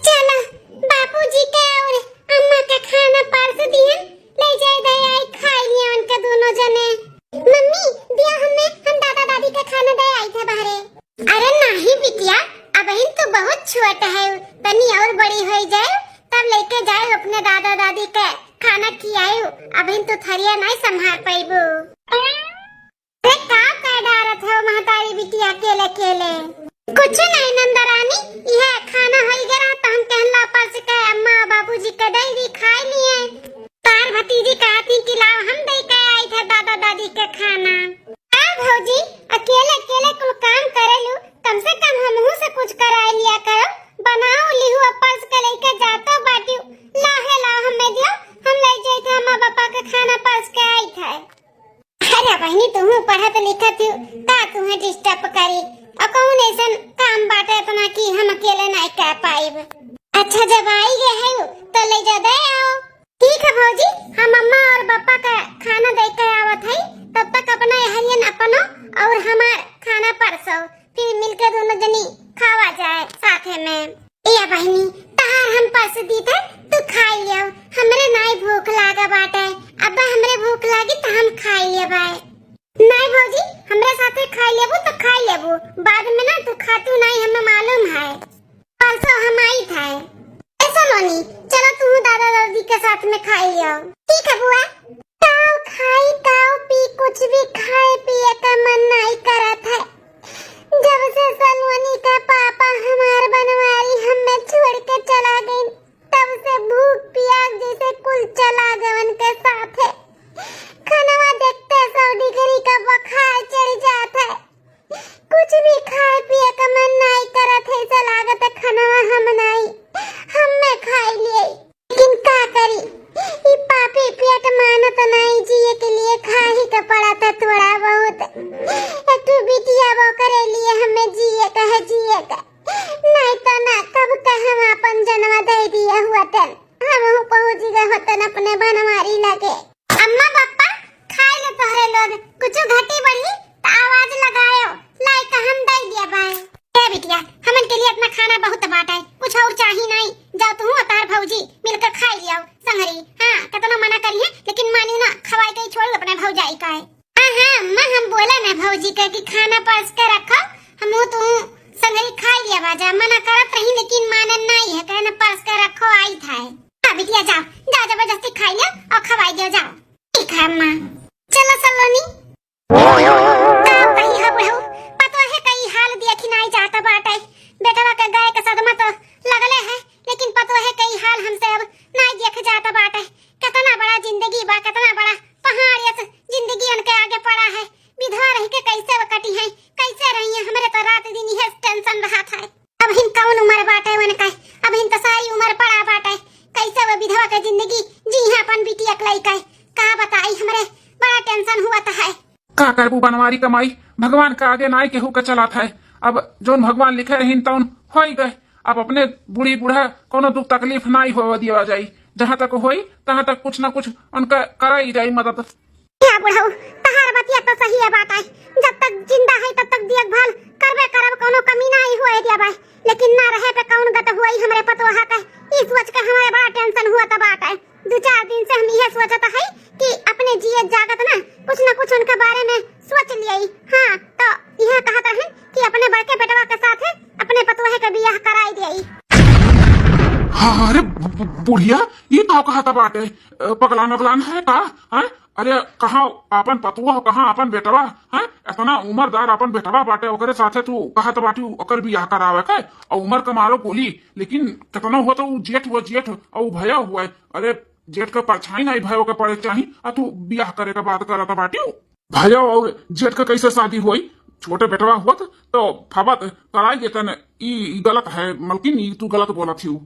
चलो बापूजी के और अम्मा के खाना परस दिए, ले जाए दे आई खाई लिया उनके दोनों जने। मम्मी दिया हमने, हम दादा दादी का खाना दे आई थे बाहरे। अरे नहीं बिटिया, अब इन तो बहुत छोटा है, तनी और बड़ी हो जाए तब लेके जाए अपने दादा दादी के खाना खियाए। अब इन तो थरिया नहीं संभाल पाइबो। अरे का डारत हो महतारी बिटिया अकेले अकेले? कुछ नहीं नंदरानी, यह खाना हो गया तो हम कहला पर से कहे अम्मा बाबूजी का दही दी खाई लिए। तार भतीजी कहती कि लाओ हम दे के आई थे दादा दादी का खाना। भौजी अकेले अकेले कुल काम करे लू, कम से कम हमहू से कुछ करा लिया करो। बनाओ लिहू पर्स के लेके जातो बाटियो, लाहे लाओ हमें दियो, हम ले जाए थे अम्मा पापा का खाना पर्स के आई थे। अरे बहनी तुम पढ़त लिखत हो का तुम्हें डिस्टर्ब करी, और कौन ऐसा काम बाटे इतना कि हम अकेले नहीं कर पाइब। अच्छा जब आई गए है तो ले जा दे आओ। ठीक है भौजी, हम अम्मा और पापा का खाना दे के आवत है, तब तक अपना हरियन अपनो और हमार खाना परसो, फिर मिलकर दोनों जनी खावा जाए साथे में। ए बहनी तहार हम परस दी थे तू खाई लियो, हमरे नहीं भूख लागा बाटे। अब हमरे भूख लागी तो हम खाई ले बाय। नहीं भौजी हमरे साथे खाई लेबू तो खाई लेबू, बाद में ना तू खातू नहीं, हमें मालूम है। परसों हम आई थे। ऐसा लोनी चलो तू दादा दादी के साथ में खाई लियो। ठीक है बुआ। ताऊ खाई ताऊ पी, कुछ भी खाए पिए का मन नहीं करत है। जब से सलोनी का पापा हमार बनवारी हमें छोड़ के चला गई, तब से भूख प्यास जैसे कुल चला गवन के साथ है। खाना देखते 100 डिग्री का बुखार चढ़ जाता है, कुछ भी खाए पिए का मन नहीं करत है। ऐसा लागत है खाना हम नहीं, हमें खाई लिए, लेकिन का करी ये पापी पेट मानत नहीं, जिए के लिए खा ही का पड़ा था थोड़ा बहुत। एक तो बिटिया वो करे लिए हमें जिए का है, जिए का नहीं तो ना कब का हम अपन जन्म दे दिया हुआ था, हम पहुंच गए होतन अपने बनवारी लगे। अम्मा पापा खाए ले तोहरे लोग, कुछ घटी बढ़ी तो आवाज लगायो, लाइक हम दे दिया बाय। ए बिटिया हमन के लिए अपना खाना बहुत बाटा है, कुछ और चाहिए नहीं, जाओ तू और तार भौजी मिलकर खाई लियो संगरी। हां कितना मना करिए लेकिन मानियो ना, खवाई के छोड़ अपने भौजाई का है। हां मां हम बोला ना भौजी का कि खाना परस के रखो, हम तू संगरी खाई लिया बाजा, मना करत रही लेकिन मानन नहीं है, कहना परस के रखो आई था। हां बिटिया जाओ जाओ जबरदस्ती खाई लियो और खवाई दियो जाओ। ठीक है अम्मा। चलो सलोनी ताऊ कहीं है बुढ़ऊ, पतो है कई हाल देखी नहीं जाता बाटे। बेटवा के गाय का सदमा तो लगले है, लेकिन पतो है कई हाल हमसे अब नहीं देख जाता बाटे। कितना बड़ा जिंदगी बा, कितना बड़ा पहाड़ ये जिंदगी उनके आगे पड़ा है। विधवा रह के कैसे कटी है, कैसे रही है, हमरे तो रात दिन यह टेंशन रहा था। अब हिन कौन उम्र बाटे वन का, अब हिन तो सारी उम्र पड़ा बाटे, कैसे वो विधवा का जिंदगी जी है अपन बिटिया कलाई का। का बताई हमरे बड़ा टेंशन हुआ था है। का करबू बनवारी कमाई, भगवान का आगे नाई केहू का चला था। अब जोन भगवान लिखे रही तौन हो ही गए, अब अपने बूढ़ी बूढ़ा कोनो दुख तकलीफ नहीं हो दिया जाई, जहाँ तक होई तहाँ तक कुछ न कुछ उनका करा ही जाई मदद। क्या बुढ़ऊ तहार बतिया तो सही है बात है, जब तक जिंदा है तब तक देखभाल करबे करब, कोनो कमी नहीं होए दिया भाई, लेकिन ना रहे पे कौन गत हुई हमरे पतोहा का। इस सोच के हमारे बड़ा टेंशन हुआ था बात है। 2-4 दिन से हम यह सोचता है कि अपने जिए जागत ना कुछ उनके बारे में सोच लिया। हाँ तो यह कहता है कि अपने बड़के बेटवा के साथ अपने पतोहे का ब्याह कराई दिया। हाँ अरे बुढ़िया ये तो कहा था बाटे, पगलान अगलान है का है? अरे कहाँ अपन पतुआ कहाँ अपन बेटवा है? इतना उम्रदार अपन बेटवा बाटे, ओकरे साथे तू कहा तो बाटी ओकर ब्याह करावे के, और उम्र का मारो बोली, लेकिन कितना हुआ तो जेठ हुआ जेठ और भया हुआ है। अरे जेठ का परछाई नहीं भयो के पड़े चाहिए, और तू ब्याह करे का बात करता बाटी। भैया और जेठ का कैसे शादी हुई? छोटे बेटवा हुआ तो फबत कराई देते न, ई गलत है मलकिन, ई तू गलत बोला थी।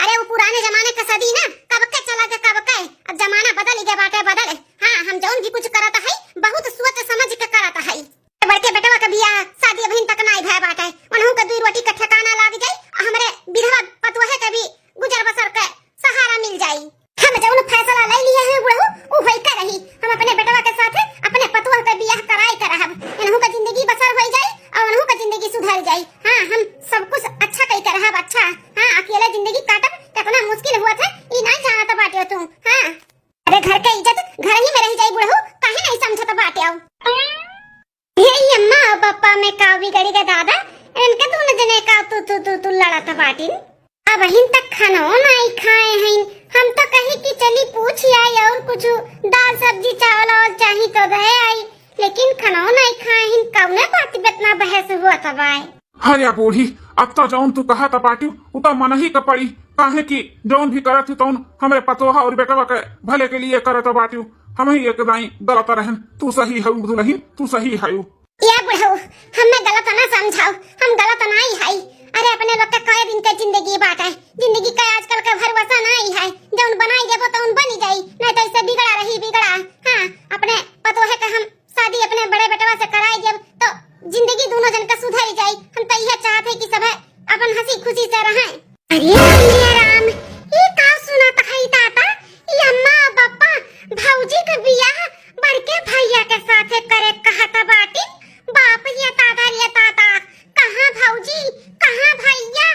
अरे वो पुराने जमाने का सदी ना, कब के चला के कब के, अब जमाना बदल गया बाटे बदल। हाँ हम जौन भी कुछ करता है बहुत सोच समझ के करता है। बड़के बेटवा का बियाह शादी अभी तक नहीं भय बाटे, उन्हों का 2 रोटी का ठिकाना लग जाए और हमरे विधवा पतोहे के भी गुजर बसर के सहारा मिल जाई। हम जौन फैसला ले लिए हैं बुढ़ऊ वो होई के रही, हम अपने बेटवा के साथ अपने पतोह का बियाह कराई करब, इन्हों का जिंदगी बसर हो जाए और उन्हों का जिंदगी सुधर जाए। हाँ हम सब कुछ अच्छा कही कर रहा अच्छा। हाँ अकेले जिंदगी काटब कितना मुश्किल हुआ था ये नहीं जानत बाटे तुम। हाँ अरे घर के इज्जत घर ही में रह जाई बुढ़ऊ, काहे नहीं समझत बाटे आओ। हे अम्मा और पापा में का बिगड़ी का दादा इनके दोनों जने का तू लड़त बाटिन। अब हिन तक खाना नहीं खाए हैं, हम तो कहीं कि चली पूछ आई और कुछ दाल सब्जी चावल और चाहिए तो दे आई, लेकिन खाना नहीं खाए हिन कौने बात पे इतना बहस हुआ था भाई। अरे बूढ़ी अब तो जौन तू कहा था पाटी वो तो मन ही का पड़ी, काहे कि जौन भी करत थी तौन हमरे पतोहा और बेटवा के भले के लिए करत बाटी। हम ही एक दाई गलत रहन, तू सही है दुल्हन, तू सही है। या बुढ़ऊ हमें गलत ना समझाओ, हम गलत नहीं है। अरे अपने लोग का कई दिन का जिंदगी बात है, जिंदगी का आजकल का भरोसा नहीं है, जौन बनाई देबो तो उन बनी जाई, नहीं तो ऐसे बिगड़ा रही बिगड़ा। हाँ अपने पतोहे का हम शादी अपने बड़े बेटवा से कराई देब तो जिंदगी दोनों जन का सुधर जाई। हम तो यह चाहते कि सब अपन हंसी खुशी से रहें। अरे राम ये का सुनाता है ताता, ये अम्मा पापा भौजी का बियाह बड़के भैया के साथ करे कहता बाटी। बाप ये ताता कहाँ भौजी कहाँ भैया,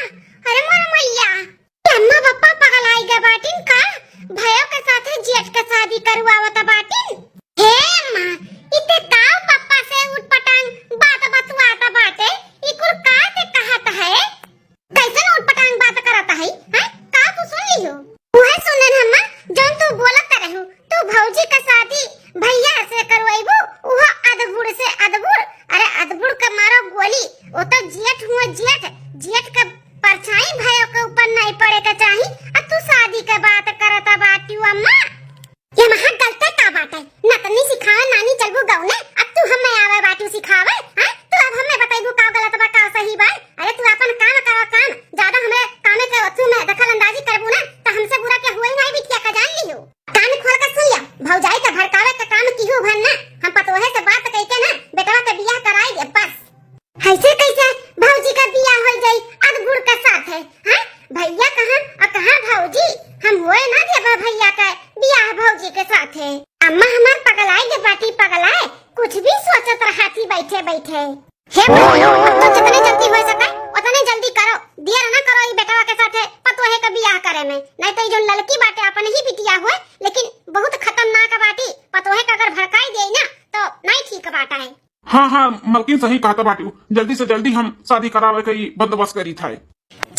अरे मोर मैया अम्मा पापा पगलाई गे बाटिन का भयो के साथ जेठ का शादी करवावत बाटिन। हे अम्मा इते ताऊ पापा से उठपटांग बात बतवाता बाटे, इकुल का ते कहत है कैसे उठपटांग बात करता है। हैं का तू सुन लियो वह सुनन अम्मा जौन तू बोलत रहू, तू भौजी का शादी भैया से करवाइबू वह अदबुड़ से अदबुड़। अरे अदबुड़ का मारो गोली वो तो जेठ हुआ जेठ का परछाई भयो के ऊपर नहीं पड़े का चाहिए। अब तू शादी के बात करता बाटी अम्मा, ये महा गलत का बात है। नतनी सिखावे नानी चलबू गाँव ने, अब तू हमें आवे बाटू सिखावे। हैं तू अब हमें बताइबू का गलत बा का सही बा। अरे तू अपन काम करो काम, ज्यादा हमें कामे के तू में दखल अंदाजी करबू ना तो हमसे बुरा क्या हुआ ही नहीं बिटिया का जान लियो। कान खोल कर सुन लिया भौजाई का भड़कावे का काम किहू भरना, हम पतोहे से बात कह के ना बेटवा का बियाह कराई दे बस। ऐसे कैसे भौजी का बियाह हो जाई अदबुड़ के साथ है। हैं भैया कहां और कहां भौजी, हम होए ना देबा भैया का बियाह भौजी के साथ है। अम्मा हमार पगलाई के बाटी पगलाए कुछ भी सोचत रहती बैठे बैठे। हे भैया तो जितने जल्दी हो सके उतने जल्दी करो, देर ना करो ये बेटवा के साथ पतोहे का बियाह करे में, नहीं तो जो लड़की बाटे अपन ही बिटिया हुए लेकिन बहुत खतरनाक बाटी, पतोहे का अगर भड़काई दे ना तो नहीं ठीक बाटा है। हाँ मलकिन सही कहता बाटी, जल्दी से जल्दी हम शादी करावे के बंदोबस्त करी था।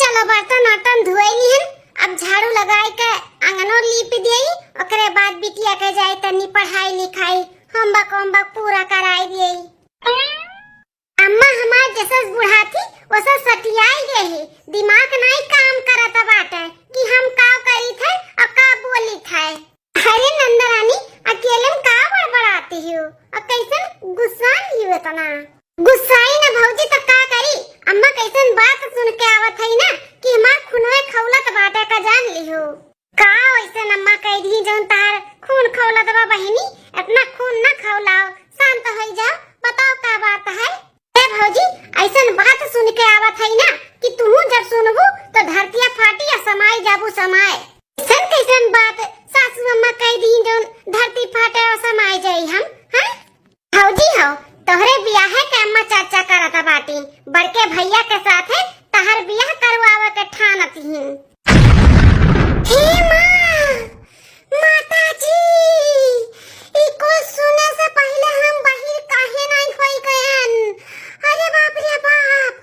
चलो बर्तन वर्तन धोए ली अब झाड़ू लगाए के आंगनो लीप दिए, ओकरे बाद बिटिया के जाए तनी पढ़ाई लिखाई होमवर्क पूरा कराई दिए। अम्मा हमार जैसे बुढ़ा थी वैसा सटियाई रही, दिमाग नहीं काम करता बाटे कि हम का करी थे और का बोली थे। अरे नंदरानी अकेले में का बड़बड़ाती हो और कैसन गुस्सा लियो इतना गुस्साई ना भौजी तो का करी। अम्मा कैसन बात सुन के आवत है ना कि हमार खुनवे खौलत बाटे का जान लियो का वैसे अम्मा कह दी जौन तार खून खौलत बा बहिनी, इतना खून ना खौलाओ, शांत हो जाओ, बताओ का बात है। भौजी ऐसन बात सुन के आवत है ना कि तू जब सुनबू तो धरतिया फाटी या समाई जाबू समाए। सन कैसन बात सासू अम्मा कह दी जो धरती फाटे और समाई जाई हम। हैं भौजी हो तोहरे बियाह के अम्मा चाचा करता बाटी, बड़के भैया के साथ है तहर बियाह करवावे के ठानती हूं। हे मां माता जी इको सुने से पहले हम बाहर काहे नहीं होई गयन। अरे बाप रे बाप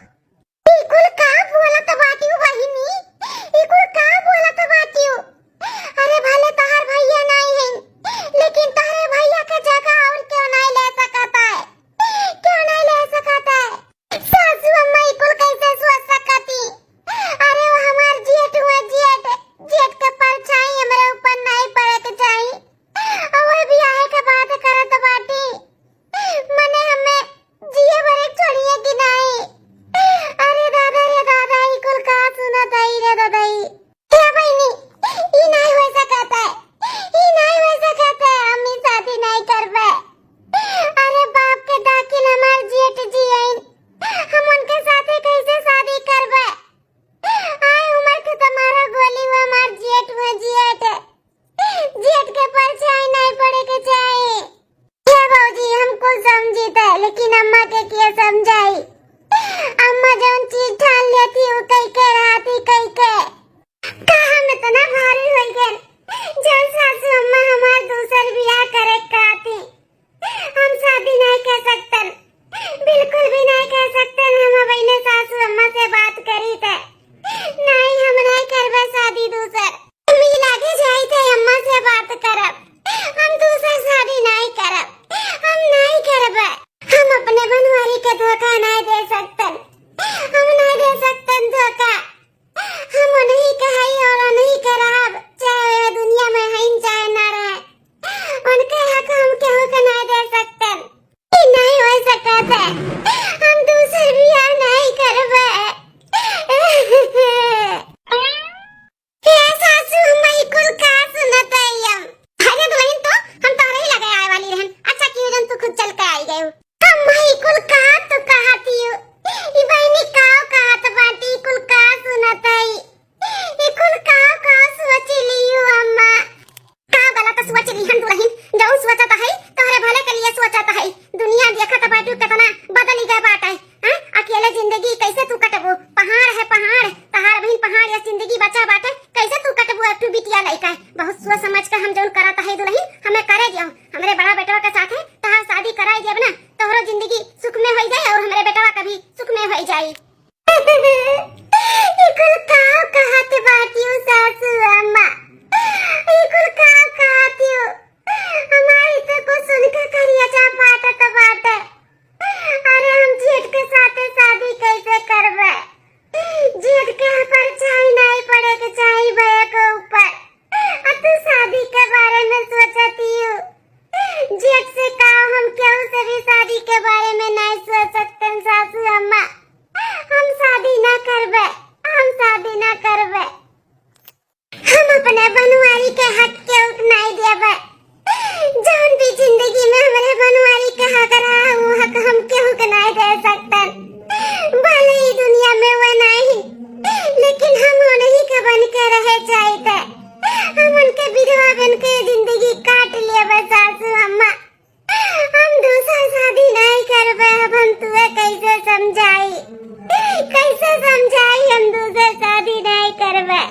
इकुल का बोलत बाटी बहिनी, इकुल का बोलत बाटी। अरे भले तहार भैया नहीं है लेकिन तारे भैया का जगह और क्यों नहीं ले सकता है, क्यों नहीं ले सकता है। सासू अम्मा इकुल कैसे सोच कैसे तू कटबो? पहाड़ है पहाड़, तहार बहिन पहाड़ या जिंदगी बचा बाटे, कैसे तू कटबो? एक बिटिया लइका है, बहुत सोच समझ के हम जौन करत है दुल्हन हमें करे दियो। हमरे बड़ा बेटवा के साथ है तहार शादी कराई देब ना, तोहरो जिंदगी सुख में हो जाए और हमरे बेटवा का भी सुख में हो जाए। इकुल काव कहत बाटियो सासू अम्मा, इकुल काव कहतियो हमारी तो को सुन के करिया जा पाटत बाटे। अरे हम जेठ के साथ शादी कैसे करबे? जेठ के परछाई नहीं पड़े के चाहिए भैया के ऊपर। तू शादी के बारे में सोचती हो? जेठ से कहो हम क्यों से भी शादी के बारे में नहीं सोच सकते सासू अम्मा। हम शादी ना करबे, हम शादी ना करबे। हम अपने बनवारी के हक के नहीं देबे। जौन भी जिंदगी में हमारे बनवारी के हक रहा वो हक हम क्यों के नहीं दे सकते। भले ही दुनिया में वो नहीं, लेकिन हम उन्हीं के बन के रहे चाहिए। हम उनके विधवा बन के जिंदगी काट लेबे सासू अम्मा। हम दूसरा शादी नहीं करबे। अब हम तुझे कैसे समझाई, कैसे समझाई? हम दूसरा शादी नहीं करबे।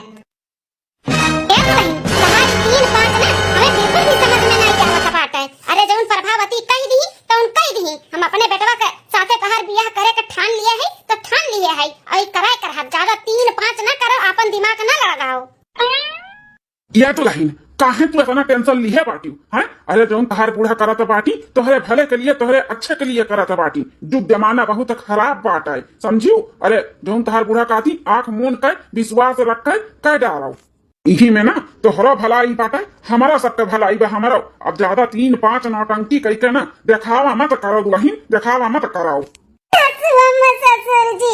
अरे जौन प्रभावती कह दी तो उन कह दी, हम अपने बेटवा के साथे कहर बियाह करे के ठान लिए है तो ठान लिए है। और कराए कर हम ज्यादा 3-5 ना करो, अपन दिमाग ना लगाओ। या तो लहीन काहे तू इतना टेंशन लिए बाटी हैं? अरे जौन तहार बूढ़ा करत बाटी तोहरे भले के लिए, तोहरे अच्छे के लिए करत बाटी। जुग जमाना बहुत खराब बात है, समझियो? अरे जौन तहार बूढ़ा कहती आंख मूंद कर विश्वास रख कर कह डालो, इही में ना तोहरा भलाई बाटे, हमारा सबके भलाई बा हमारा। अब ज्यादा 3-5 नौटंकी कह के ना दिखावा मत करो दुल्हन, दिखावा मत करो। ससुर जी,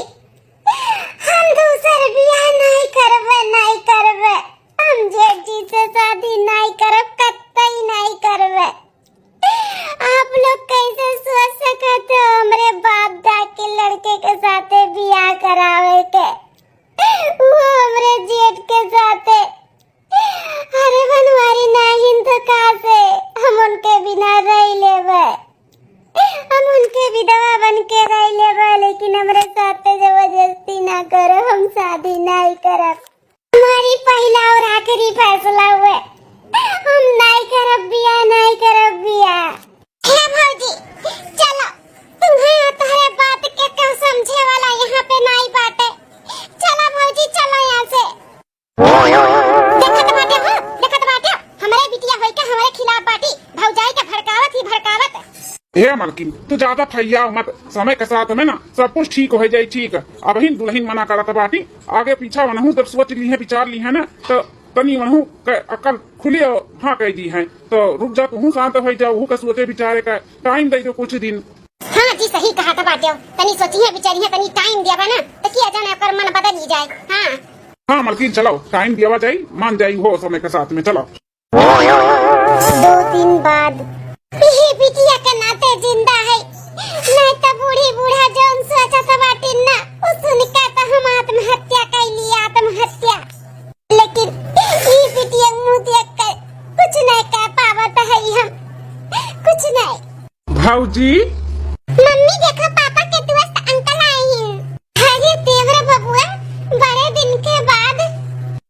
हम दूसर बियाह नहीं करबे, नहीं करबे। हम जेठ जी से शादी नहीं करब, कतई नहीं करबे। आप लोग कैसे सोच सकते हो हमरे बाप दादा के लड़के के साथे बियाह करावे के, वो हमरे जेठ के साथे? अरे बनवारी नहीं तो कैसे हम उनके बिना रह लेबे, हम उनके विधवा बन के रह लेबे। लेकिन हमरे साथे जबरदस्ती ना करो, हम शादी नहीं करब। हमारी पहला और आखिरी फैसला हुए, हम नहीं करब बियाह, नहीं करब बियाह। हे भौजी चलो, तुम्हें तुम्हारे बात के क्यों समझे वाला यहाँ पे नहीं बाटे। चलो भौजी चलो यहाँ से। देखत बाटे हमारे बिटिया होई के हमारे खिलाफ बाटी, भौजाई के भड़कावत ही भड़कावत। ए मलकिन तू ज्यादा फैयाओ मत, समय के साथ में ना सब कुछ ठीक हो जाए। ठीक अब ही दुल्हन मना करत बाटी, आगे पीछा वनहू जब सोच ली है, विचार ली है ना, तो तनी वनहू के अकल खुली हाँ कह दी है। तो रुक जा, तू शांत हो जा, वहू के सोचे विचारे का टाइम दे दो कुछ दिन। हाँ जी सही कहा था बाटे, तनी सोची है विचारी है, तनी टाइम दिया ना तो किया जाने कर मन बदल ही जाए। हाँ हाँ मलकिन चलो, टाइम दिया जाए, मान जाए हो समय के साथ में। चलो 2 दिन बाद ये बिटिया के नाते जिंदा है, नहीं तो बूढ़ी बूढ़ा जौन सोचा था बाटी ना उस सुन के तो हम आत्महत्या कर लिया, आत्महत्या। लेकिन ये बिटिया मुंह देख कर कुछ नहीं कह पावत है, हम कुछ नहीं। भाऊजी मम्मी देखो पापा के दोस्त अंकल आए हैं। अरे देवरा बबुआ, बड़े दिन के बाद।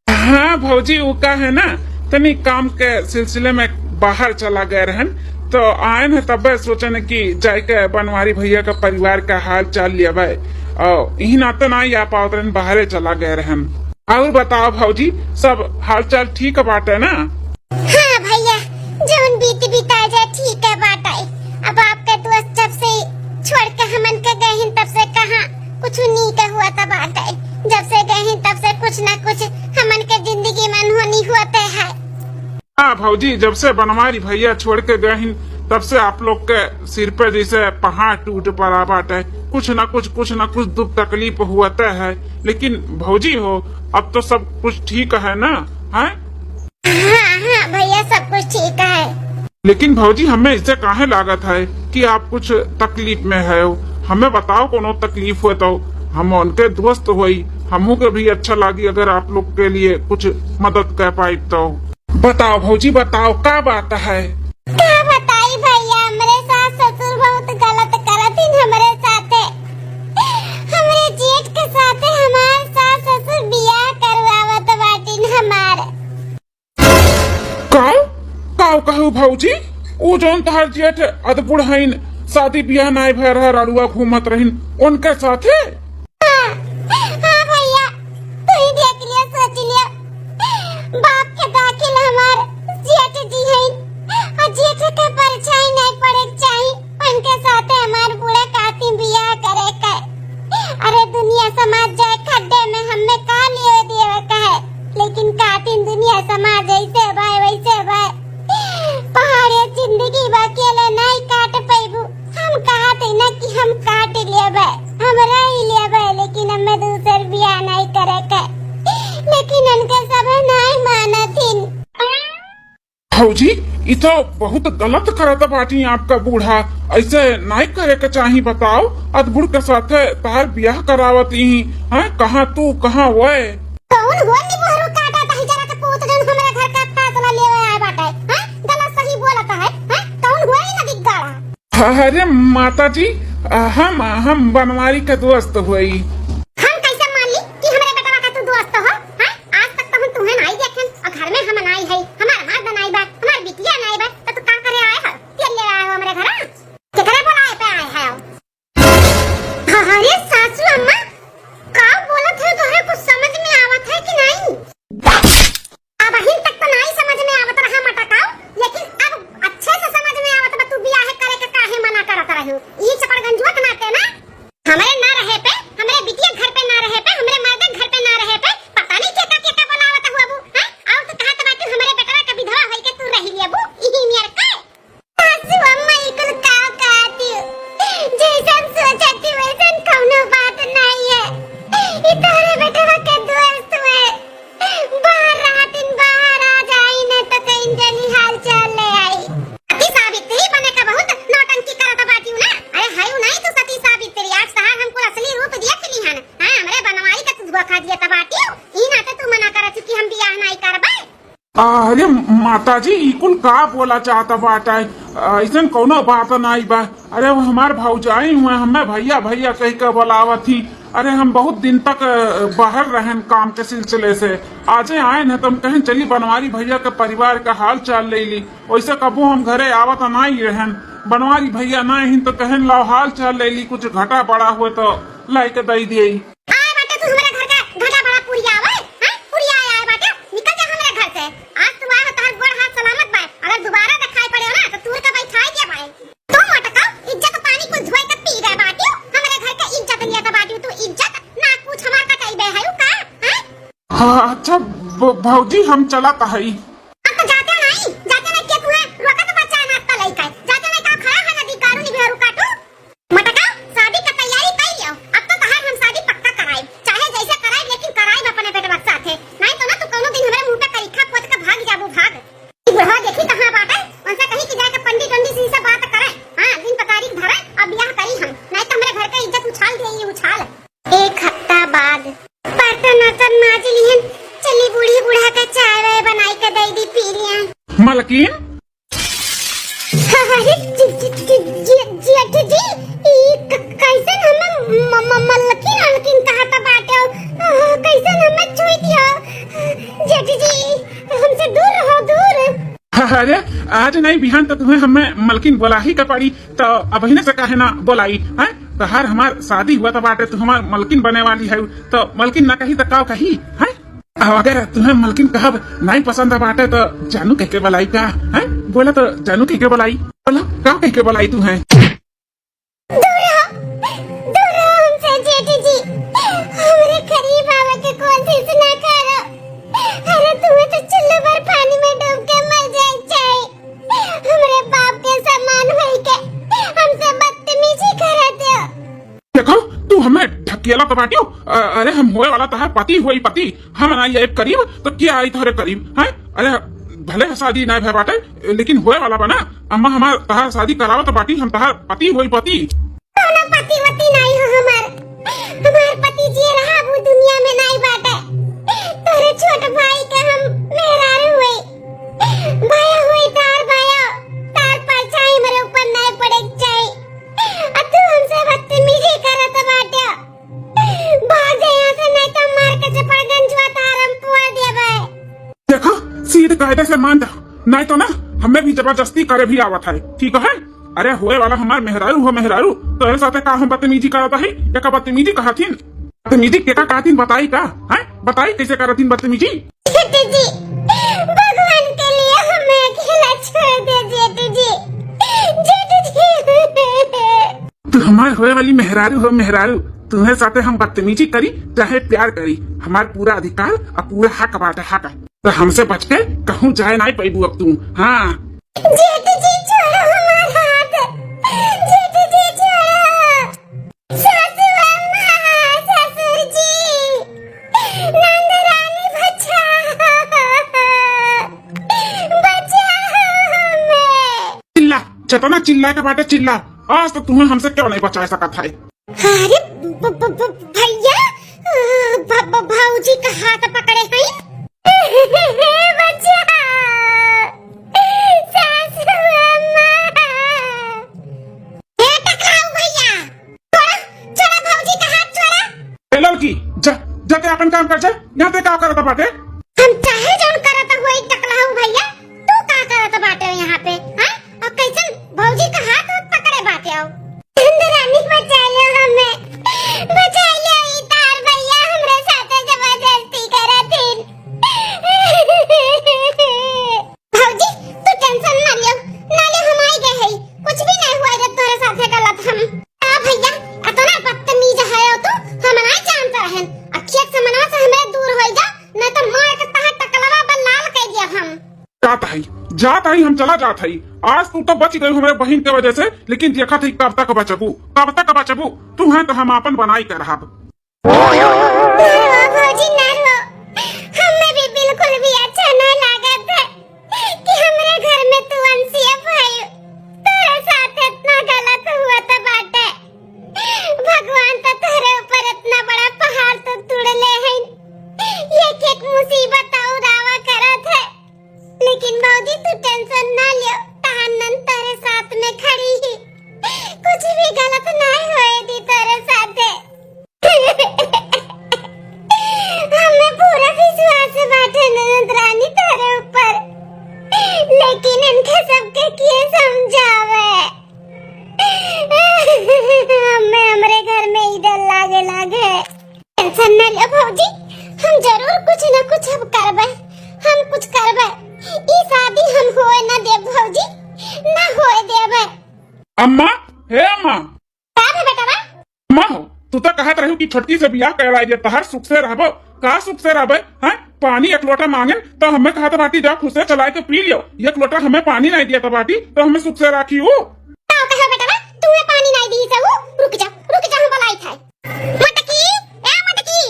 हाँ भाऊजी वो का है ना, तनी काम के सिलसिले में बाहर चला गए रहन, तो आए न तब सोचन कि जाके बनवारी भैया का परिवार का हाल चाल लिया और यही नाते ना आ पाओ, बाहरे चला गए रहन। और बताओ भाऊजी सब हाल चाल ठीक बाटे ना? हाँ भैया, जौन बीत बिता जाए ठीक है बाटे। अब आपके दोस्त जब से छोड़ के हमन के गए हैं तब से कहाँ कुछ नहीं का हुआ था बाटे। जब से गए हैं तब से कुछ न कुछ हमन के जिंदगी में अनहोनी होते है। हाँ भाऊजी, जब से बनवारी भैया छोड़ के गए हैं तब से आप लोग के सिर पे जैसे पहाड़ टूट पड़ा बाटे, कुछ न कुछ दुख तकलीफ होता है। लेकिन भाऊजी हो अब तो सब कुछ ठीक है ना? है हाँ भैया सब कुछ ठीक है। लेकिन भाऊजी हमें इससे काहे लागत है कि आप कुछ तकलीफ में है? हमें बताओ कोनो तकलीफ हो तो हम उनके दोस्त हुई, हमू के भी अच्छा लगी अगर आप लोग के लिए कुछ मदद कर पाई तो। बताओ भाऊजी बताओ क्या बात है? क्या बताई भैया, हमारे सास ससुर बहुत गलत करत हमारे साथे। हमारे जेठ भौजी वो जौन तहार जेठ अदबुड़ हईन शादी ब्याह नाई भय रहा राड़ुआ घूमत रहीन उनके साथे। हाँ भैया तू ही देख लिया सोच लिया बाप के दाखिल हमार जेठ जी है और जेठ के परछाई नहीं पड़े चाहिए उनके साथ हमार बूढ़े काती बियाह करे का। अरे दुनिया समाज जाए खड्डे में हमें का लिए दिए का है लेकिन कातिन दुनिया समाज ऐसे भाई वैसे भाई पहाड़ी जिंदगी अकेले नहीं काट पैबू। हम कहा थे ना कि हम काट लिए भाई हम रह लिए भाई लेकिन हमें दूसर बियाह नहीं करे का लेकिन उनके सब नहीं माना थी। भौजी ये तो बहुत गलत करत बाटी आपका बूढ़ा ऐसे नहीं करे के चाहिए बताओ अदबुड़ के साथे तार ब्याह करावती है कहाँ तू कहाँ वो कौन हो नी बहरू काटा था जरा के पूछ जन हमारे घर का फैसला ले आया बाटे हैं गलत सही बोलता है कौन हुआ ही नदी गाड़ा। अरे माता जी हम बनवारी के दोस्त हुई। हम कैसे मान ली कि हमारे बेटा का तू दोस्त हो हैं आज तक तो हम तुम्हें नहीं देखे और घर में हम नहीं है हमार हाथ बनाई बा हमार बिटिया नहीं बा तो तू का करे आए हो तेल ले आए हो हमारे घर केकरे बुलाए पे आए हो। अरे सासू अम्मा का बोलत है तोहरे कुछ समझ में आवत है कि नहीं। अब अहिन तक तो नहीं समझ में आवत रहा मटकाओ लेकिन अब अच्छे से समझ में आवत बा तू बियाह करे के काहे मना करत रही ये चपड़गंजुआ के नाते ना हमारे ना रहे पे हमारे बिटिया घर पे ना रहे पे हमारे मर्द घर पे ना रहे पे पता नहीं क्या बोलावत हुआ बू हैं और तो कहत बाटे हमारे बेटा का विधवा होई के तू रही लिया बू ई मेर का सासू अम्मा इकुल का कहती जैसन सोचती वैसन कौनो बात नहीं है ई तोरे बेटा के दोस्त में बाहर रात दिन बाहर आ जाई न तो कहीं जनी हाल चाल ले आई सती सावित्री बने का बहुत नौटंकी करत बाटी ना। अरे हाय नहीं तो सती सावित्री आज सहार हमको असली रूप दिया खली हन हां हमरे बनवाई का तू धोखा दिया तबाटी ई नाते तू मना करत कि हम बियाह नहीं करबे। अरे माता जी इकुल का बोला चाहता बाटा ऐसा कोनो बात नहीं बा। अरे वो हमार भौजाई हुए हमें भैया भैया कह के बोलावत थी। अरे हम बहुत दिन तक बाहर रहन काम के सिलसिले से आज आए न तुम कहें चली बनवारी भैया के परिवार का हाल चाल ले ली वैसे कबू हम घरे आवत नहीं रहन बनवारी भैया नहीं तो कहें लो हाल चाल ले ली कुछ घटा बड़ा हुए तो लाई के दई दिए। हाँ अच्छा भौजी हम चला है मलकिन अरे आज नहीं बिहान तो तुम्हें हमें मलकिन बोला ही का पड़ी तो अब ही से कहे ना बोलाई है तो हर हमार शादी हुआ तो बाटे तू हमार मलकिन बने वाली है तो मलकिन ना कही तो का कही है अगर तुम्हें मलकिन कहब नहीं पसंद बाटे तो जानू कह के बोलाई का है बोला तो जानू कह के बोलाई बोला का कह के बोलाई तू है। देखो तू हमें ढकेला तो बाटियो अरे हम होए वाला तहार पति हुई पति हम ना ये करीब तो क्या आई तोरे करीब है। अरे भले शादी नहीं भय बाटे लेकिन होए वाला बना अम्मा हमार तहार शादी करावो तो बाटी हम तहार पति हुई पति पति वती नहीं हो हमार पति जी रहा वो दुनिया में नहीं बाटे तोरे छोटे भाई के हम मेहरारू हुए भाया हुई तार परछाई मेरे ऊपर नहीं पड़े चाहिए तू हमसे बदतमीजी करत बाटे भाग जा यहां से नहीं तो मार के चपड़गंजवा तारम पुआ देबे। देखो सीधे कायदे से मान जा नहीं तो ना हमें भी जबरदस्ती करे भी आवत है, ठीक है? अरे होए वाला हमार मेहरारू हो मेहरारू, तो साथे का हम बदतमीजी करता है या का बदतमीजी कहथिन? बदतमीजी के का कहथिन बताई का है? बताई कैसे करथिन बदतमीजी? जेठू जी, भगवान के लिए हमें अकेला छोड़ दे जेठू जी। जेठू जी तू हमार होए वाली मेहरारू हो मेहरारू, तुम्हें साथे हम बदतमीजी करी चाहे प्यार करी, हमार पूरा अधिकार और पूरा हक बाटे हक। तो हमसे बच के कहूँ जाए नहीं पैबू अब तू। हाँ जेठू जी छोड़ो हमारा हाथ, जेठू जी छोड़ो। सासू अम्मा, ससुर जी, नंद रानी बचाओ, बचाओ हमें। चिल्ला, चतना चिल्ला के बाटे चिल्ला, आज तो तुम्हें हमसे क्यों नहीं बचा सकता है? अरे भैया, भाऊजी का हाथ पकड़े हैं। बचाओ, सासू अम्मा। ये टकराओ भैया, छोड़ा, छोड़ा भाऊजी का हाथ छोड़ा। ए लड़की, जा जाके अपन काम कर जा, यहाँ पे क्या करता बाटे? हम चाहे जौन करत होई टकराओ भैया, तू का करत बाटे यहाँ पे? हाँ, और कैसे भाऊजी का हाथ पकड़े बाटे आओ? रानी बचा लो हमें, बचा लो इतार भैया, हमरे साथे जबरदस्ती करत हिन। भाऊजी तू टेंशन ना लियो, नाले हम आई गए हई, कुछ भी नहीं हुआ जब तोरे साथे गलत हम। आ भैया, अतना बदतमीज है तू, हम नहीं जानता रहन। अखियत से मनवा से हमरे दूर होई जा, नहीं तो मार के तहा टकलवा पर लाल कर दिया हम। जात है हम चला जात है। आज तू तो बच गई हमारे बहन के वजह से, लेकिन देखा थी कब तक बचबू, कब तक बचबू? तू है तो हम अपन बनाई कर रहा। भाऊजी ना रो, हमें भी बिल्कुल भी अच्छा नहीं लागत है कि हमारे घर में तू अंसिया भाई तेरे साथ इतना गलत हुआ तो बाटे। भगवान तो तेरे ऊपर इतना बड़ा पहाड़ तो तुड़ले है, एक मुसीबत और आवा करत है। लेकिन भाऊजी तू टेंशन ना लियो, तानन तेरे साथ में खड़ी ही, कुछ भी गलत नहीं होए दी तेरे साथे। हमें पूरा विश्वास बाटे नंद रानी तेरे ऊपर, लेकिन इनके सबके किए समझावे। हमें हमरे घर में इधर लागे टेंशन ना लियो भाऊजी, हम जरूर कुछ न कुछ अब करबे, हम कुछ करबे। ई शादी हम होए ना देब भाऊजी, ना होए देबे। अम्मा, हे अम्मा, का है बेटा? अम्मा हो, तू तो कहत रही कि छोटकी से बियाह करवाई दे, तहर सुख से रहबो। का सुख से रहबे? हैं? पानी एक लोटा मांगे तो हमें कहत बाटी जा खुद से चलाए के पी लियो, एक लोटा हमें पानी नहीं दिया तो बाटी तो हमें सुख से राखी हो। का कहे बेटा, तूने पानी नहीं दी से रुक जा हम बलाई था। मटकी, ए मटकी,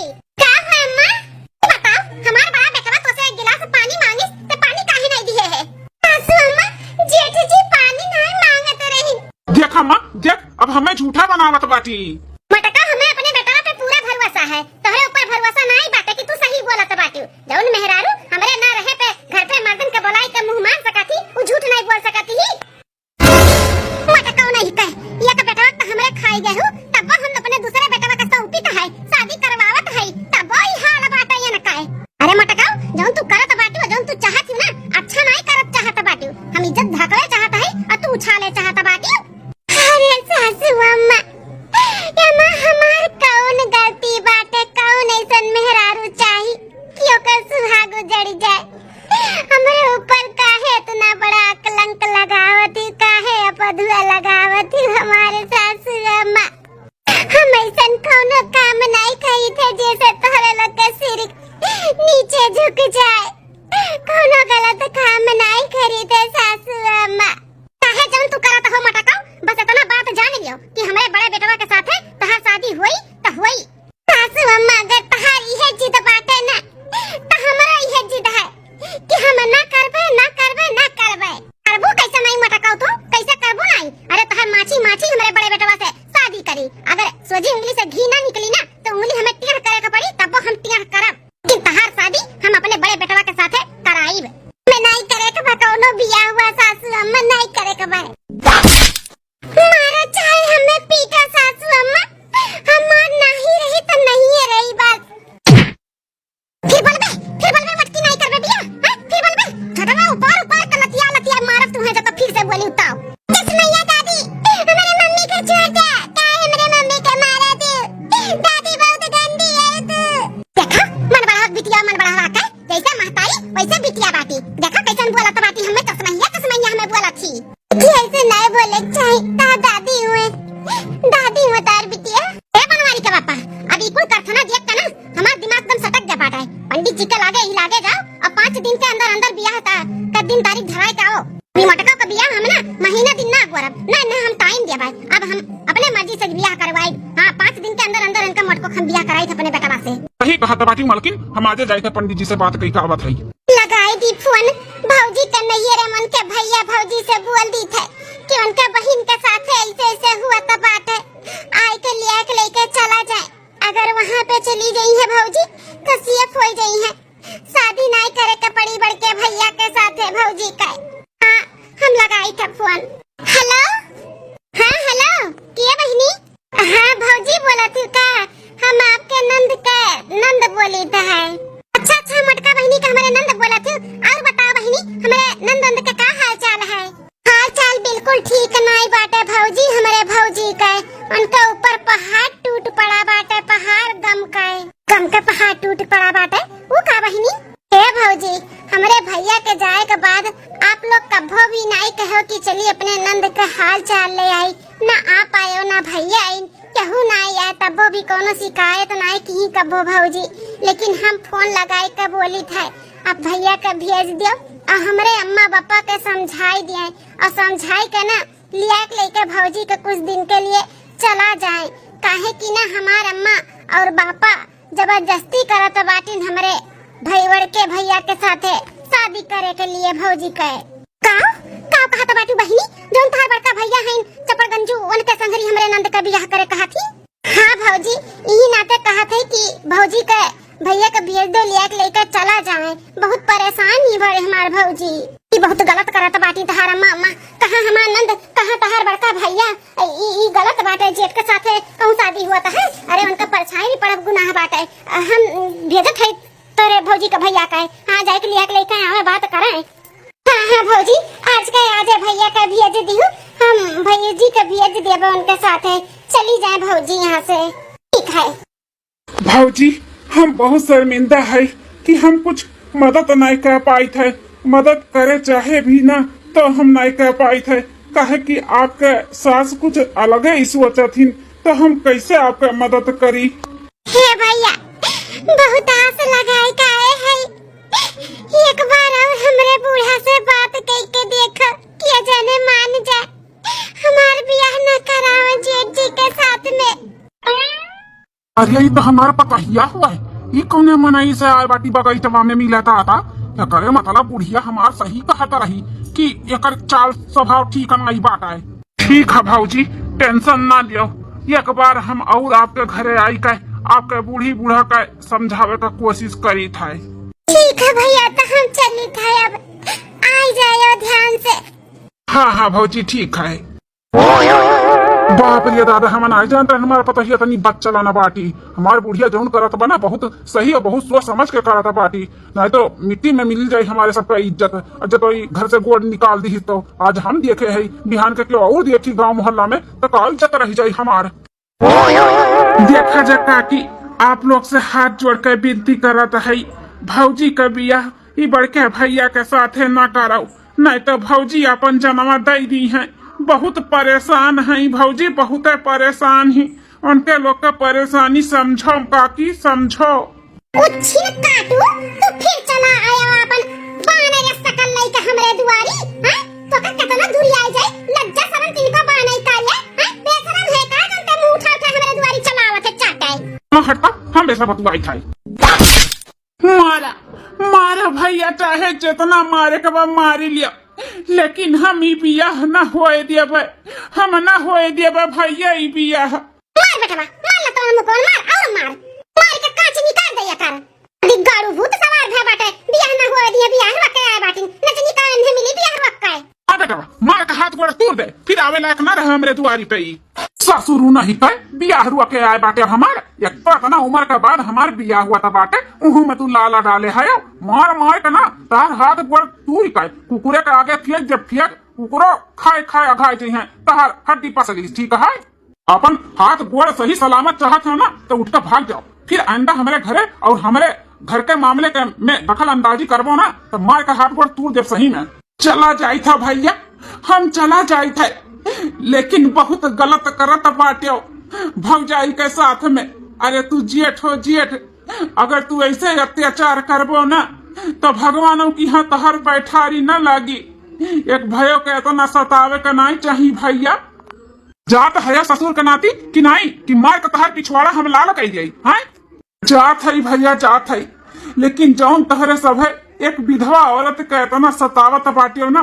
का है अम्मा? बताओ, हमार बड़ा बेटा तो से एक गिलास पानी मांगे तो पानी काहे नहीं दिए है? सासू अम्मा, जेठ जी पानी नहीं मांगत रही। देख अम्मा, देख अब हमें झूठा बनावत बाटी। मटका, हमें अपने बेटा पे पूरा भरोसा है, तोहरे ऊपर भरोसा नहीं बाटे कि तू सही बोलत बाटी। जौन मेहरारू हमरे ना रहे पे घर पे मर्दन के बोलाई के मुंह मार सकती, वो झूठ नहीं बोल सकती ही। मटका नहीं कह, ये का बेटा तो हमरे खाई गए हो, तब हम अपने दूसरे बेटा का सौंपी है, शादी करवावत है, तब ही हाल बाटा ये न कहे। अरे मटका, जौन तू करत बाटी, जौन तू चाहत ना, अच्छा नहीं करत चाहत बाटी, हम इज्जत धकले चाहत है और तू उछाले चाहत बाटी। अरे सासू अम्मा, एमा हमार कौन गलती बाटे? कौन ऐसन मेहरारू चाही कि ओकर सुहाग उजड़ जाए? हमरे ऊपर काहे इतना बड़ा कलंक लगावती, काहे अपधुआ लगावती हमारे सासू अम्मा? हम ऐसन कौनो काम नहीं करी थे जैसे तोहरे लोग के सिर नीचे झुक जाए, कौनो गलत काम नहीं करी थे सासू अम्मा। काहे जौन तू करत हो मटका, बस इतना बात जान लियो कि हमारे बड़े बेटवा के साथ है तहार शादी हुई तो हुई। सासू अम्मा, अगर तहार इहे जिद बाटे ना, तो हमारा इहे जिद है कि हम ना करबे करबू कैसे नहीं मटका? तू कैसे करबू नहीं? अरे तहार माची हमारे बड़े बेटवा से शादी करी, अगर सोजी उंगली से घी ना निकली ना तो उंगली हमें टेढ़ करे के पड़ी, तब हम टेढ़ करब। लेकिन तहार शादी हम अपने बड़े बेटवा के साथ कराईब। मैं नहीं करे के कौनो बियाह हुआ सासू अम्मा, नहीं करे के बा। मारा चाहे हमें पीटा सासू अम्मा, हमार नहीं रही तो नहीं रही बात। फिर बोलबे मटकी नहीं करबे बिया, हां फिर बोलबे छोटा ऊपर ऊपर लतिया मार चिक्का लागे ही लागे जाओ। अब 5 दिन के अंदर अंदर बियाह था, कब दिन तारीख धराए का आओ। अभी मटका का बियाह हम ना महीना दिन ना करब, ना ना हम टाइम दिया भाई। अब हम अपने मर्जी से बियाह करवाई। हाँ 5 दिन के अंदर अंदर इनका मटको हम बियाह कराई थे अपने बेटा से। सही कहा था बाटी मालकिन, हम आजे जाए थे पंडित जी से बात कही का बात है। लगाई दी फोन भौजी के नैये मन के भैया भौजी से बोल दी थे कि उनका बहन के साथ ऐसे ऐसे हुआ था बात है, आई के लेके चला जाए। अगर वहाँ पे चली गई है भौजी तो सीएफ हो गई है, शादी नहीं करे के पड़ी बड़के भैया के साथ है भौजी का। हाँ हम लगाई था फोन। हेलो हाँ हेलो क्या बहनी? हाँ भौजी बोला थी का, हम आपके नंद बोली था है। अच्छा अच्छा मटका बहनी का हमारे नंद बोला थी। और बताओ बहनी हमारे नंद का क्या हाल चाल है? हाल चाल बिल्कुल ठीक नहीं बाटे भौजी, हमारे भौजी का उनका ऊपर पहाड़ टूट पड़ा बाटे, पहाड़ गम का पहाड़ टूट पड़ा बाटे। वो का बहनी? हे भौजी हमारे भैया के जाए के बाद आप लोग कभो भी नहीं कहो कि चलिए अपने नंद का हाल चाल ले आई। ना आप आयो ना भैया आई, कहू नहीं आए तबो भी कोनो शिकायत नहीं की कभो भौजी। लेकिन हम फोन लगाए के बोली थे आप भैया के भेज दियो और हमारे अम्मा पापा के समझाई दिए और समझाई के ना लिया के लेके भौजी के कुछ दिन के लिए चला जाए। काहे कि ना हमार अम्मा और पापा जबरदस्ती करत बाटिन हमारे भैया के साथे शादी करे के लिए भौजी के। का कहत बाटू बहिनी जोन था बड़का भैया हैं चपड़गंजू उनके संगरी हमारे नंद का बियाह करे कहा थी। हाँ भौजी यही नाते कहा थे कि भौजी के भैया का भेज दो लिया के लेकर चला जाए। बहुत परेशान ही बड़े हमारे भौजी, ये बहुत गलत करत बाटी तहार अम्मा अम्मा। कहाँ हमार नंद कहाँ तहार बड़का भैया, ये गलत बाटे। जेठ के साथे कहूँ शादी हुआ था, अरे उनका परछाई भी पड़ब गुनाह बाटे। हम भेजत है तोरे भौजी का भैया का। हाँ जाके लिया के लेकर आवे बात करें। हाँ हाँ भौजी आज भैया का भेज दी हूँ, हम भैया जी का भेज देबे उनके साथे। चली जाए भौजी यहाँ से। ठीक है भौजी हम बहुत शर्मिंदा है कि हम कुछ मदद नहीं कर पाई थे। मदद करे चाहे भी ना तो हम नहीं कर पाई थे, कहे कि आपके सास कुछ अलग ही सोचा थी, तो हम कैसे आपका मदद करी। हे भैया बहुत आस लगाई का है, एक बार और हमरे बूढ़ा से बात करके देखो कि जाने मान जाए हमार बियाह न करावे जेठ जी के साथ में। अरे ये तो हमारा पता हिया हुआ है, ये कौन मनाई से आए बाटी बगीचवा में मिला था करे मतलब बुढ़िया हमार सही कहता रही कि एकर चाल स्वभाव ठीक नहीं बाटा है। ठीक है भौजी टेंशन ना लियो, एक बार हम और आपके घरे आई के आपके बूढ़ी बूढ़ा का समझावे का कोशिश करी था। ठीक है भैया तो हम चली थे, अब आ जाओ ध्यान से। हाँ हाँ भौजी ठीक है। बाप रे दादा हम नहीं जानते हमारा पता ही तनी बच्चा लाना बाटी। हमारे बुढ़िया जौन करत बना बहुत सही और बहुत सोच समझ के करता बाटी, नहीं तो मिट्टी में मिल जाये हमारे सबका इज्जत। जब तो घर से गोड़ निकाल दी तो आज हम देखे है बिहान के क्यों और देखी गाँव मोहल्ला में तो का इज्जत रह जाये हमारे। देखा जा काकी आप लोग से हाथ जोड़ कर विनती करत है भौजी का बियाह ये बड़के भैया के साथ न कराओ, नहीं तो भौजी अपन जन्मा दे दी है। बहुत परेशान है भौजी, बहुत परेशान ही। उनके लोग का परेशानी समझो काकी समझो। उछिन काटू तो फिर चला आया अपन बाने रास्ता कर लई के हमरे दुआरी। हां तो का कितना दूरी आ जाए लज्जा शरम तिनको बाने काले। हां बेशरम है का जन के मुंह उठा उठा हमरे दुआरी चलावत चाटे। हां हटता हम बेसा बतवाई थाई। मारा भैया चाहे जितना मारे के बाद मारी लिया, लेकिन हम ही बियाह न होए देबे, हम न होए देबे भैया ही बियाह। मार बेटा मार ला तो मुको मार के कांच निकाल दे कर। अभी गाड़ू भूत सवार भे बाटे बियाह न होए दिए बियाह रखे आए बाटी नचनी का अंधे मिली बियाह रखे। हां बेटा मार के हाथ गोड़ तोड़ दे फिर आवे लायक न रहे हमरे दुआरी पे ही। ससुर नहीं पे बियाह रुआ के आए बाटे हमार, एक तो ना उम्र के बाद हमार बियाह हुआ था बाटे उहू में तू लाला डाले है मार के ना तार हाथ गोड़ तूर के कुकुरे के आगे फेंक जब फेंक कुकुरो खाए अघाय चाहिए तार हड्डी पसली। ठीक है अपन हाथ गोड़ सही सलामत चाहते हो ना तो उठ कर भाग जाओ, फिर आइंदा हमारे घरे और हमारे घर के मामले के में दखल अंदाजी करबो ना तो मार के हाथ गोड़ तूर जब सही में। चला जाई था भैया हम चला जाई थे, लेकिन बहुत गलत करत बाटे भौजाई के साथ में। अरे तू जेठ हो जेठ अगर तू ऐसे अत्याचार करबो ना तो भगवानों की यहाँ तहर बैठारी न लागी। एक भयो के इतना सतावे का नहीं चाहिए भैया। जात है ससुर के नाती कि नहीं कि मार का तहर पिछवाड़ा हम लाल कही गई है। जात है भैया जात है, लेकिन जौन तहरे सब है एक विधवा औरत के इतना सतावत बाटियो ना,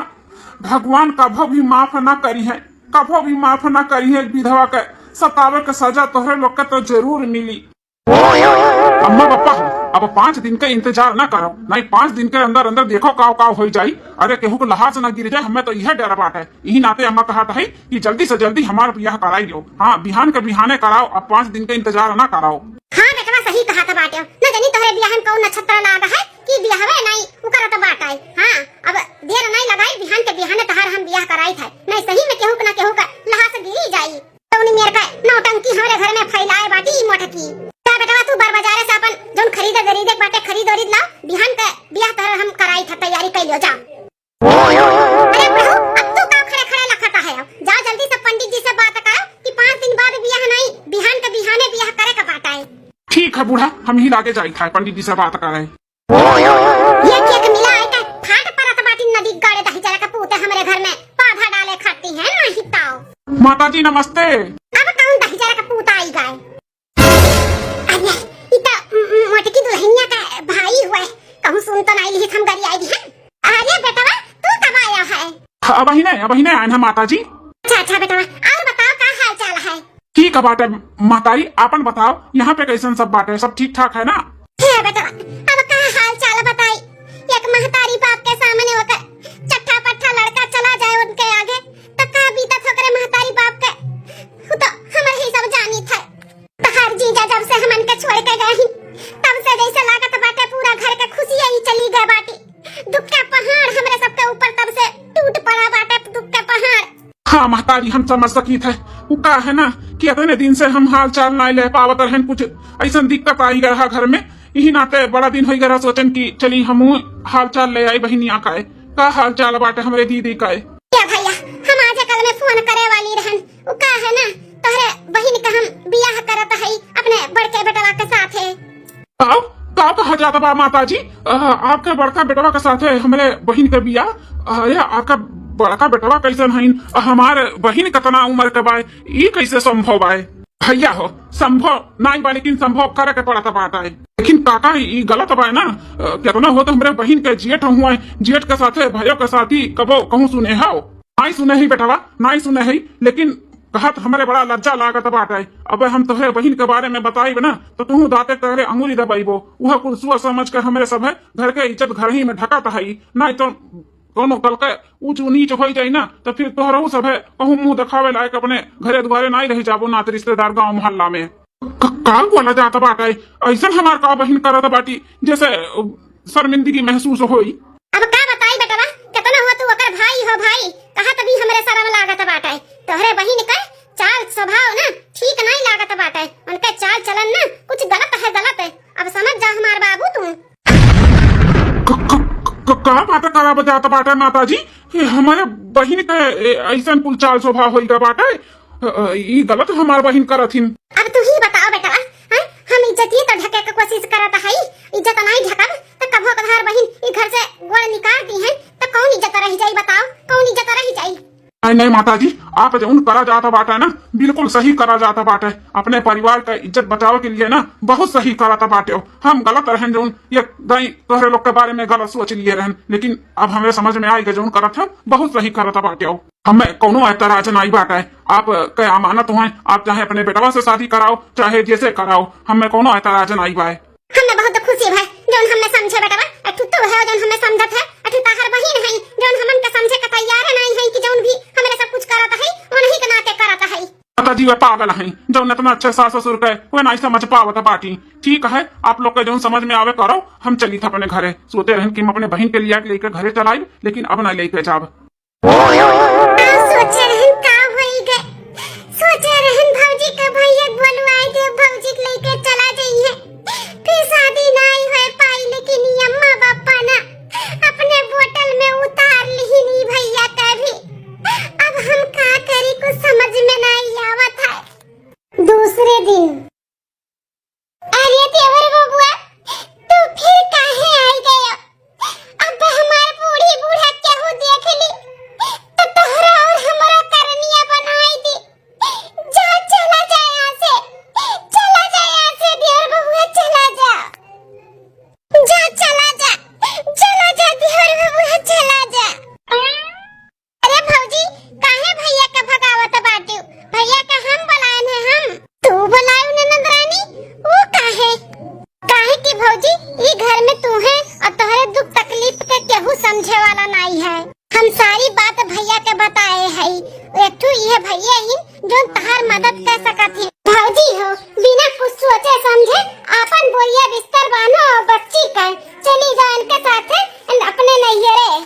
भगवान कभो भी माफ ना करी है, कभो भी माफ ना करी है। विधवा के सतावे के सजा तोहरे लोग के तो जरूर मिली। अम्मा पापा अब 5 दिन का इंतजार ना करो, नहीं 5 दिन के अंदर अंदर देखो काव काव हो जाई। अरे केहू को लहाज ना गिर जाए, हमें तो यह डर बाट है। यही नाते अम्मा कहा है कि जल्दी से जल्दी हमारा ब्याह कराई दो। हाँ बिहान के बिहाने कराओ, अब 5 दिन का इंतजार ना कराओ। हाँ बेटवा सही कहा था बाटे, न जानी तोहरे बियाहन कौन नक्षत्र लागा है कि बियाहवे नहीं उकरा तो बाट है। हाँ अब देर नहीं लगाई, बिहान के बिहाने तहार हम बियाह कराई थे, नहीं सही में केहू के ना केहू का लहाज गिरी जाई। तो उन्हीं मेरे का नौटंकी हमारे घर में फैलाए बाटी मोटकी। बेटवा तू बार बाजारे से अपन जोन खरीदे खरीदे बाटे खरीद और ला, बिहान का बियाह तहर हम कराई था, तैयारी कर लियो जा। अरे बहू अब तू का खड़े खड़े लखता है, जा जल्दी से पंडित जी से बात करो कि 5 दिन बाद बियाह नहीं बिहान के बिहाने बियाह करे का बाटा है। ठीक है बूढ़ा, हम ही लागे जाई था पंडित जी से बात करे। ये केक मिला है का फाट परत बाटी नदी गाड़े दही जरा का पूते हमारे घर में पाधा डाले खाती है ना हिताओ। माता जी नमस्ते। अब कौन दही जरा का पूता आई गए? मोटकी दुल्हनिया का भाई हुआ है, कहूँ सुन तो नहीं ली हम गरी आई है। अरे बेटवा तू कब आया है? अब ही नहीं आए हैं माता जी। अच्छा बेटवा और बताओ क्या हाल चाल है? ठीक है बाटे मातारी, आपन बताओ यहाँ पे कैसन सब बाटे, सब ठीक ठाक है ना? है बेटवा अब क्या हाल चाल बताई। एक महतारी बाप के सामने होकर चट्टा पट्टा लड़का चला जाए उनके आगे तो का बीता ठोकरे महतारी बाप के तो हमारे ही सब जानी था। तहार जीजा जब से हमन के छोड़ के गए ही तब से जैसे लागत बाटे पूरा घर के खुशियां ही चली गए बाटी। दुख के पहाड़ हमरे सबके ऊपर तब से टूट पड़ा बाटे, दुख के पहाड़। हाँ महतारी हम समझ सकी थे, वो का है ना कि इतने दिन से हम हाल चाल नहीं ले पावत रहन, कुछ ऐसा दिक्कत आई गया घर में। यही नाते बड़ा दिन हो गया सोचन की चली हम हाल चाल ले आई बहनिया का हाल चाल बाटे हमरे दीदी का। भैया हम आज कल में फोन करे वाली रहन, वो का है ना तोहरे बहन का हम बियाह करत है अपने बड़के बेटवा के साथ है। का कहा जाता बा माता जी? आपके बड़का बेटवा के साथ है हमारे बहन के बियाह? अरे आपका बड़का बेटवा कैसे नहीं, हमारे बहन कितना उम्र के बा, ये कैसे संभव बा? भैया हो संभव नहीं बा, लेकिन संभव करे के पड़ता बाटा है। लेकिन काका ये गलत बा ना, कितना हो तो हमारे बहन के जेठ हुआ है, जेठ के साथ है भयो के साथ ही कबो कहूँ सुने हो नहीं सुने ही बेटवा नहीं सुने ही, लेकिन कहत हमारे बड़ा लज्जा लागत बाटा है। अब हम तोहरे बहन के बारे में बताइब ना तो तू दाते तहरे अंगुली दबाइबो, वह कुल सुआ समझ के हमारे सब है घर के इज्जत घर ही में ढकत है, नहीं तो कोनो कल के ऊंच नीच हो जाए ना तो फिर तोहरा सब है कहूँ मुंह दिखावे लायक अपने घरे द्वारे नहीं रह जाबो नाते रिश्तेदार गाँव मोहल्ला में। का बोला जाता बाटा है ऐसा हमार का बहन करत बाटी जैसे शर्मिंदगी महसूस होई। अब का बताई बेटवा कितना हो तू अकर भाई हो भाई, कहा तभी हमरे शर्म लागत बाटा है। तोहरे बहन का चाल स्वभाव ना ठीक नहीं लागत बाटा है, उनके चाल चलन ना कुछ गलत है। अब समझ जा हमार बाबू तुम। का बात करा बजाता बाटा माता जी, हमारे बहन का ऐसा कुल चाल स्वभाव होई का बाटा ये गलत हमार बहन करथिन। अब तू ही बताओ बेटा, हम इज्जत तो ढके के कोशिश करत है, इज्जत नहीं ढकब तो कभो कभार बहन ई घर से गोड़ निकाल दी है तो कौन इज्जत रह जाई? बताओ कौन इज्जत रह जाई? नहीं माता जी आप जो करा जाता बाटा ना बिल्कुल सही करा जाता बाटे, अपने परिवार का इज्जत बचाव के लिए ना बहुत सही कराता बाटे हो। हम गलत रहन जो ये दाई तोहरे लोग के बारे में गलत सोच लिए रहन, लेकिन अब हमें समझ में आएगा जो करत है बहुत सही कराता बाटे हो। हमें कोनो ऐतराज नहीं बाटा है, आप के अमानत हुए, आप चाहे अपने बेटवा से शादी कराओ चाहे जैसे कराओ, हमें कोनो ऐतराज नहीं बाए। हमें बहुत खुशी है जोन हमें समझे बेटवा, अठु तो है जोन हमें समझत है, अठु ताहर बहिन है जोन हमन के समझे के तैयार नहीं है कि जोन भी हमें सब कुछ करत है उन्हीं के नाते करत है। माता जी वे पागल हैं जो इतना अच्छे सास ससुर के वे नहीं समझ पावत बाटी। ठीक है आप लोग के जो समझ में आवे करो, हम चली था अपने घरे, सोते रहन कि हम अपने बहन के लिया लेकर घरे चलाई, लेकिन अब नहीं लेके जाब। सोचे रहन का होई गए, सोचे रहन भौजी के भैया बोलवाए दे भौजी के लेके चला जाइए, फिर शादी नहीं हो पाई, लेकिन अम्मा पापा ना अपने बोतल में उतार ली नी भैया का भी। अब हम का करी कुछ समझ में नहीं आवत है। दूसरे दिन अरे देवर बबुआ चला जा देवर बबुआ चला जा। अरे भौजी काहे भैया का भगावत बाटू? भैया का हम बुलाए हैं हम। तू बुलाऊ ननद रानी वो काहे कि भौजी ई घर में तू है और तोहरे दुख तकलीफ के केहू समझे वाला नहीं है। हम सारी बात भैया के बताए है। एक ठू ये भैया ही जो तहार मदद कर सकत है। भौजी हो बिना कुछ सोचे समझे आपन बोरिया बिस्तर बांधो और बच्ची कर चली जाओ इनके साथ अपने नैहरे।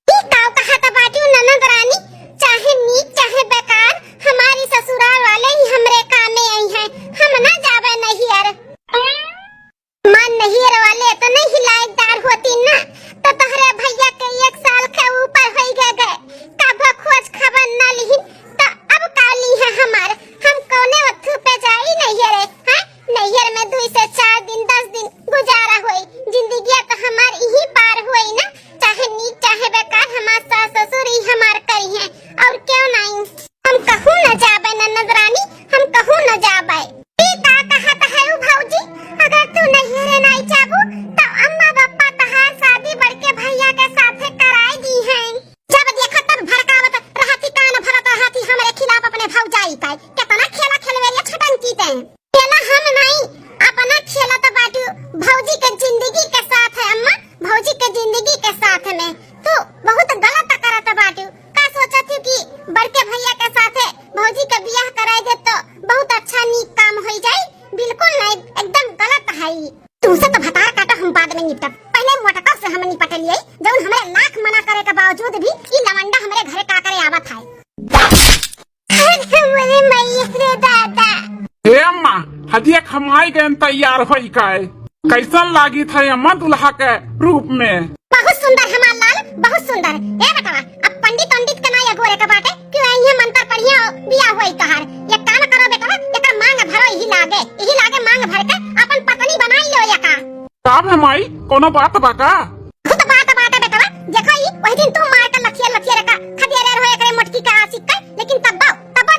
ई काव कहा था बाटी ननद रानी, चाहे नीक चाहे बेकार हमारी ससुराल वाले ही हमरे काम में आई हैं। हम ना जावे नैहर। मन नैहर वाले तो नहीं लायकदार होती ना तो तोहरे भैया के 1 साल के ऊपर हो गए कब खोज खबर न ली तो अब काली है हमार। हम कौने वथु पे जाई नैहर है? नैहर में 2 से 4 दिन 10 दिन गुजारा होई। जिंदगी तो हमार यही पार होई ना, चाहे नीक चाहे बेकार हमार सास ससुर ही हमार करी है और क्यों नहीं। हम कहूं न जाबे ननद रानी, हम कहूं न जाबे। का कहत है उ भौजी अगर तू नैहर नहीं जाबू तो अम्मा पापा तहार शादी बड़के भैया के साथे कराई दी है। जब देखा तब भड़कावत रहती कान भरत रहती हमरे खिलाफ अपने भौजाई का। कितना खेला खेलवेलिया छटन कीते खेला हम नहीं अपना खेला तो बाटू भौजी के जिंदगी के साथ है। अम्मा भौजी के जिंदगी के साथ में तू बहुत गलत करत बाटू। का सोचत कि बड़के भैया के साथे भौजी का ब्याह कराई दे तो बहुत अच्छा नीक काम हो जाए? बिल्कुल नहीं, एकदम गलत है। तुमसे तो भतार काटा हम बाद में निपटब। पहले मोटका से हम निपट लिए जब हमारे लाख मना करे के बावजूद भी ई लवंडा हमारे घरे का करे आवत है। हमारे मैया रे दादा हे अम्मा हदिया खमाई गन तैयार होई काय कैसन लागी था अम्मा दुल्हा के रूप में? बहुत सुंदर हमार लाल, बहुत सुंदर। ए बेटा अब पंडित के ना ये गोरे का बाटे क्यों आई है मंत्र पढ़िया बिया होई तहार। ये काम करो बेटा एकर मांग भरो यही लागे मांग भर के अपन पत्नी बनाई लो या का। तब हमारी कोनो बात बाका खुद बात बेटा देखो ई वही दिन तू मार के लखिया का खदिया रे करे मोटकी का आशिक का। लेकिन तब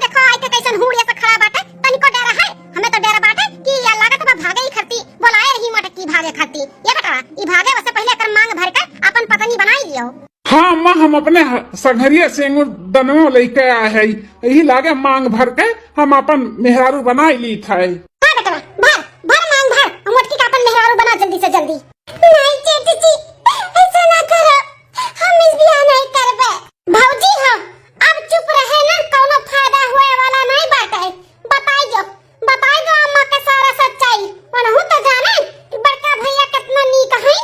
देखो आई के कैसन हुड़िया से खड़ा बाटे तनिको डर है। हमें तो डर बाटे कि या लागत बा भागे ही खरती बोलाए रही मोटकी भागे खरती। ये बेटा ई भागे वसे पहले कर मांग भर के अपन पत्नी बनाई लियो। हाँ अम्मा हम अपने सघरिया से दनवा लेके आए है यही लागे मांग भर के हम अपन मेहरारू बनाई ली था। हाँ बेटा भर मांग भर मोटकी का अपन मेहरारू बना जल्दी से जल्दी। नहीं चेटी जी ऐसा ना करो, हम इस बियाह नहीं करबे। भौजी हो अब चुप रहे ना, कोनो फायदा होए वाला नहीं बाटे। बताई दो अम्मा के सारा सच्चाई। वनहु तो जाने कि बड़का भैया कितना नीक है।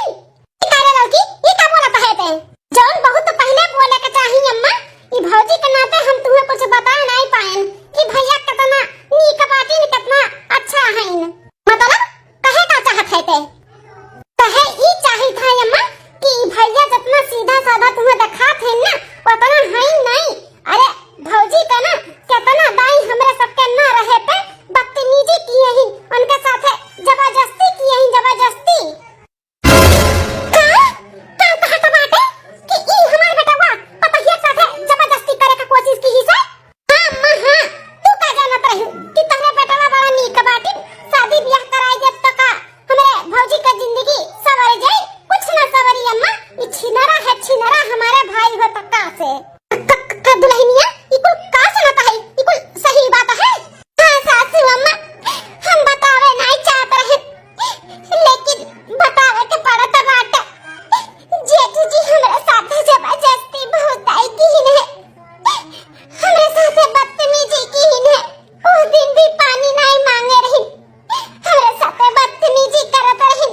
ई करे लड़की ई का बोलत है ते जौन बहुत पहले बोले के चाहिए अम्मा। ई भौजी के नाते हम तुम्हें कुछ बता नहीं पाएन कि भैया कितना नीक बाटी कितना अच्छा है। मतलब कहे का चाहत है ते कहे ई चाहिए था अम्मा कि भैया जितना सीधा साधा तुम्हें दिखा थे ना उतना है नहीं। अरे भौजी का ना कितना दाई हमरे सबके ना रहे पे बदतमीजी किए ही उनके साथ जबरदस्ती किए ही जबरदस्ती। का कहत बाटे कि ई हमार बेटवा पतहिया साथे जबरदस्ती करे का कोशिश की ही से। हां अम्मा हां तू का जानत रही कि तोहरे बेटवा बड़ा नीक बाटी शादी ब्याह कराई दे तो का हमरे भौजी का जिंदगी सवर जाए? कुछ ना सवरी अम्मा। ई छिनरा हमारे भाई हो तक्का से दुल्हनिया ई कुल का सुनता है? ई कुल सही बात है? हां सासू अम्मा हम बतावे नहीं चाहत रहे लेकिन बतावे के पड़त बाटे। जेठू जी हमरे साथे जबरदस्ती बहुत आई की है, हमरे साथे बदतमीजी की है। उस दिन भी पानी नहीं मांगे रही, हमरे साथे बदतमीजी करत रही।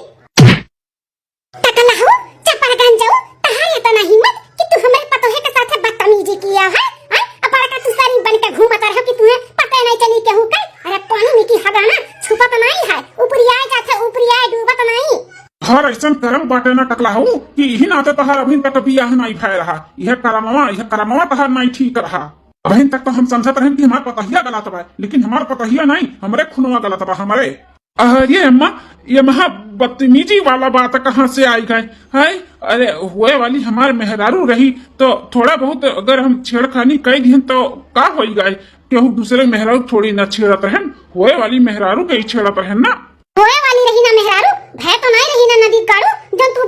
टकला हो चपड़गंज जाओ तहार इतना हिम्मत कि तू हमरे पतोहे के साथे बदतमीजी किया है? अपड़ा का तू सारी बन के घूमत रहो कि तुम्हें पता नहीं चली केहू का। अरे पानी में की हगाना छुपत नहीं है, ऊपरिया जाथे ऊपरिया डूबत नहीं। हर ऐसा करम बाटे ना टकला हो कि यही नाते तहार अभी तक बियाह नहीं भय रहा। यह करमवा तहार नहीं ठीक रहा। अभी तक तो हम समझत रहे कि हमार पतहिया गलत बा, लेकिन हमार पतहिया नहीं हमरे खुनवा गलत बा हमारे। ये अम्मा ये महा बदतमीजी वाला बात कहाँ से आई गए है? अरे हुए वाली हमारे मेहरारू रही तो थोड़ा बहुत अगर हम छेड़खानी कर दी तो का हो गए? केहू दूसरे मेहरारू थोड़ी न छेड़त रहन, हुए वाली मेहरारू के ही छेड़त रहन ना। होए वाली रही ना मेहरारू, भय तो नहीं रही ना नदी काड़ू जब तू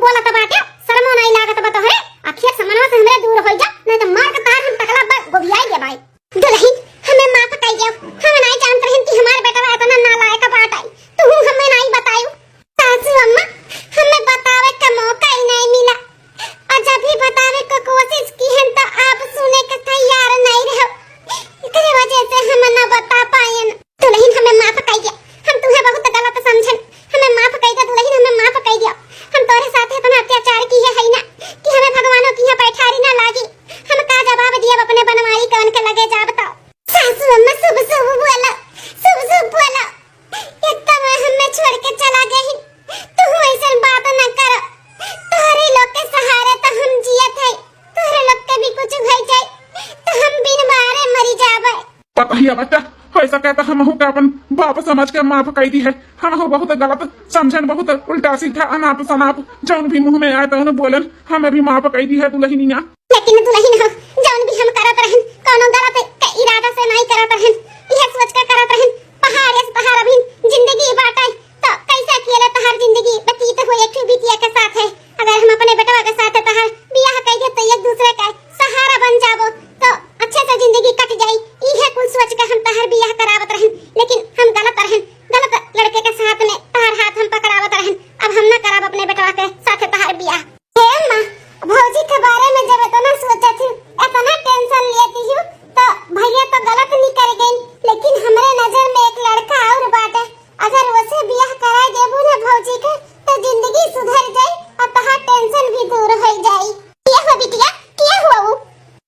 सके तो हम के अपन बाप समझ के माफ कर दी है। हम बहुत गलत समझन, बहुत उल्टा सीधा अनाप शनाप जौन भी मुंह में आए तो बोलन हमें भी माफ कर दी है दुल्हनिया। लेकिन दुल्हन हो जौन भी हम करत रहन कोनो गलत के इरादा से नहीं करत रहन, यह सोच के करत रहन पहाड़ से पहाड़ अभी जिंदगी बाटे तो कैसा अकेला तहार जिंदगी व्यतीत हो एक बिटिया के साथ है। अगर हम अपने बेटवा के साथ तहार बियाह कर दे तो एक दूसरे का सहारा बन जाबो तो अच्छे से जिंदगी कट जाई। यह कुल सोच के हम तहार बियाह करावत रहन, लेकिन हम गलत रहन, गलत लड़के के साथ में तहार हाथ हम पकड़ावत रहन। अब हम ना कराब अपने बेटवा के साथ तहार बियाह। हे मां, भौजी के बारे में जब इतना सोचा थी, इतना टेंशन लेती हूँ तो भैया तो गलत नहीं कर गए, लेकिन हमारे नजर में एक लड़का और बाटे। अगर उसे बियाह करा देबू ना भौजी के तो जिंदगी सुधर जाए और तहार टेंशन भी दूर हो जाए। क्या हुआ बिटिया, क्या हुआ वो?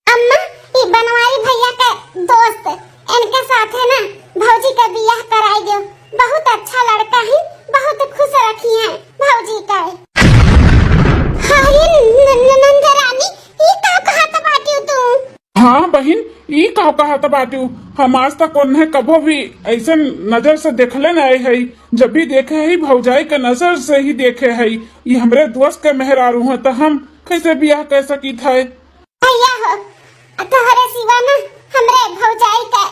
अम्मा, ये बनवारी भैया का दोस्त इनके साथ है ना भौजी का बियाह कराई दो। बहुत अच्छा लड़का है, बहुत खुश रखी है भौजी का। नंदरानी, ये का कहा था बाटी तू? हाँ बहन, ई का कहा था बाटू। हम आज तक उन्हें कभो भी ऐसे नजर से देखले नहीं है। जब भी देखे है भौजाई के नजर से ही देखे है। ये हमरे दोस्त के मेहरारू है तो हम कैसे बियाह कर सकी थे? भैया हो तोहरे सिवा ना हमरे भौजाई का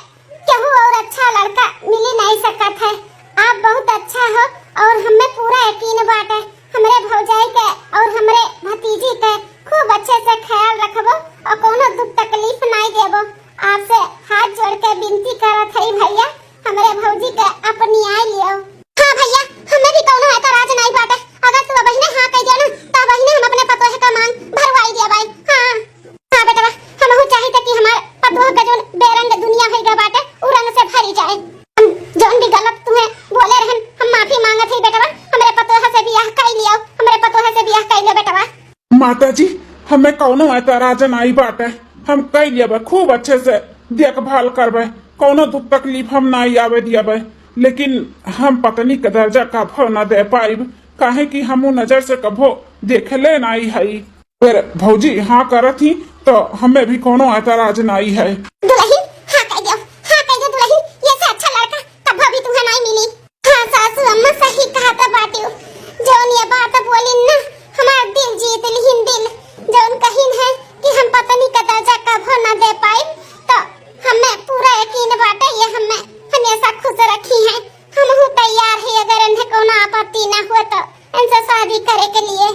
केहू और अच्छा लड़का मिल नहीं सकत है। आप बहुत अच्छा हो और हमें पूरा यकीन बाटे हमरे भौजाई के और हमरे भतीजी के खूब अच्छे से ख्याल रखबो और कोनो दुख तकलीफ नहीं देबो। आपसे हाथ जोड़ के विनती करत हई भैया, हमरे भौजी के अपनी आय लियो। हाँ भैया, हमें भी कोनो ऐतराज नहीं बाटे। अगर तू बहिने हाँ कह दिया ना तो बहिने हम अपने पतोह का मांग भरवाई दिया भाई। हाँ हाँ बेटा, हम हूं चाहिए कि हमारे पतोह का जो बेरंग दुनिया है गा बाटे उ रंग से भरी जाए। जोन भी गलत तुम्हें बोले रहन हम माफी मांगत हई बेटा। हमरे पतोह से बियाह कर लियो, हमरे पतोह से बियाह कर लियो बेटा। माता जी, हमें कौनो ऐतराज नहीं बाटे। हम कह लिया खूब अच्छे से देखभाल करबे, कौनो दुख तकलीफ हम नहीं आवे दियाबे। लेकिन हम पत्नी के दर्जा कभो न दे पाइब, काहे कि हम नजर से कभो देखले नहीं है। फिर भौजी हाँ करत ही तो हमें भी कोनो ऐतराज नहीं है। दुल्हन हाँ कह दियो, हाँ कह दियो दुल्हन, ये से अच्छा लड़का कभी भी तुम्हें नहीं मिली। हाँ सासू अम्मा सही कहा था बाटियो, जोन ये बात बोली ना हमारा दिल जीत लिहिन दिल। जोन कहिन है कि हम पत्नी का दर्जा कभो न दे पाए तो हमें पूरा यकीन बाटे ये हमें हमेशा खुश रखी है। हम तैयार है अगर इन्हें कोनो आपत्ति न हुआ तो इनसे शादी करे के लिए।